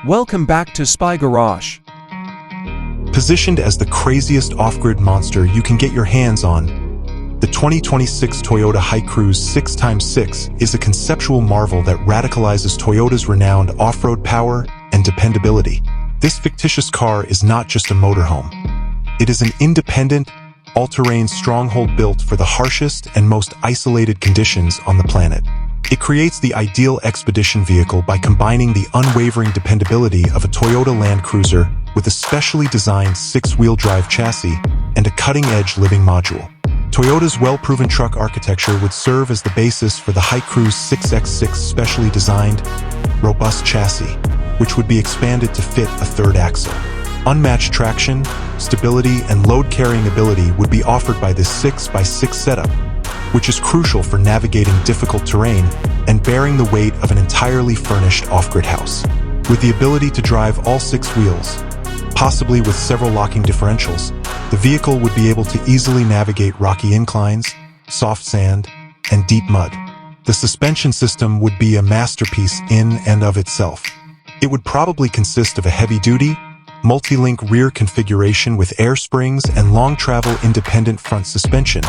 Welcome back to Spy Garage. Positioned as the craziest off-grid monster you can get your hands on, the 2026 Toyota HikeCruze 6x6 is a conceptual marvel that radicalizes Toyota's renowned off-road power and dependability. This fictitious car is not just a motorhome. It is an independent, all-terrain stronghold built for the harshest and most isolated conditions on the planet. It creates the ideal expedition vehicle by combining the unwavering dependability of a Toyota Land Cruiser with a specially designed six-wheel drive chassis and a cutting-edge living module. Toyota's well-proven truck architecture would serve as the basis for the HikeCruze 6x6 specially designed, robust chassis, which would be expanded to fit a third axle. Unmatched traction, stability, and load-carrying ability would be offered by this 6x6 setup, which is crucial for navigating difficult terrain and bearing the weight of an entirely furnished off-grid house. With the ability to drive all six wheels, possibly with several locking differentials, the vehicle would be able to easily navigate rocky inclines, soft sand, and deep mud. The suspension system would be a masterpiece in and of itself. It would probably consist of a heavy-duty, multi-link rear configuration with air springs and long-travel independent front suspension,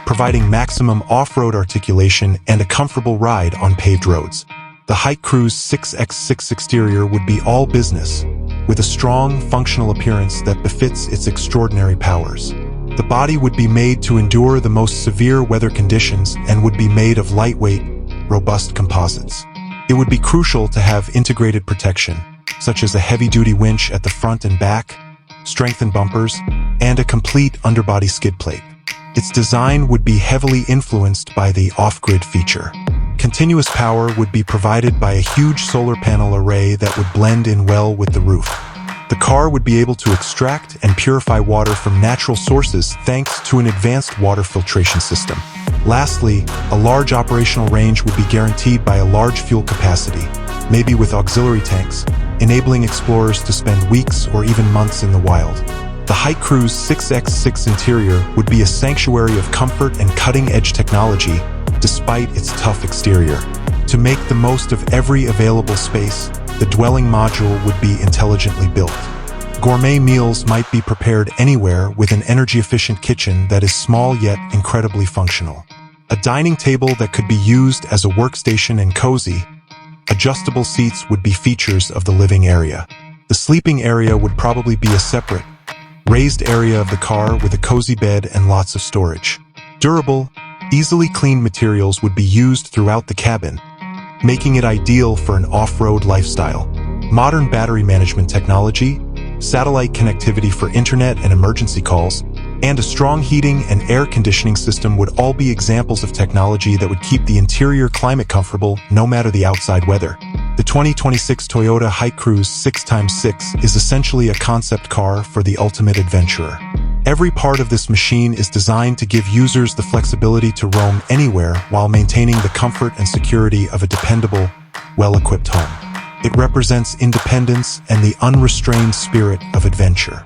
providing maximum off-road articulation and a comfortable ride on paved roads. The HikeCruze 6x6 exterior would be all business, with a strong, functional appearance that befits its extraordinary powers. The body would be made to endure the most severe weather conditions and would be made of lightweight, robust composites. It would be crucial to have integrated protection, such as a heavy-duty winch at the front and back, strengthened bumpers, and a complete underbody skid plate. Its design would be heavily influenced by the off-grid feature. Continuous power would be provided by a huge solar panel array that would blend in well with the roof. The car would be able to extract and purify water from natural sources thanks to an advanced water filtration system. Lastly, a large operational range would be guaranteed by a large fuel capacity, maybe with auxiliary tanks, enabling explorers to spend weeks or even months in the wild. The HikeCruze 6x6 interior would be a sanctuary of comfort and cutting-edge technology, despite its tough exterior. To make the most of every available space, the dwelling module would be intelligently built. Gourmet meals might be prepared anywhere with an energy-efficient kitchen that is small yet incredibly functional. A dining table that could be used as a workstation and cozy. Adjustable seats would be features of the living area. The sleeping area would probably be a separate, raised area of the car with a cozy bed and lots of storage. Durable, easily cleaned materials would be used throughout the cabin, making it ideal for an off-road lifestyle. Modern battery management technology, satellite connectivity for internet and emergency calls, and a strong heating and air conditioning system would all be examples of technology that would keep the interior climate comfortable no matter the outside weather. The 2026 Toyota HikeCruze 6x6 is essentially a concept car for the ultimate adventurer. Every part of this machine is designed to give users the flexibility to roam anywhere while maintaining the comfort and security of a dependable, well-equipped home. It represents independence and the unrestrained spirit of adventure.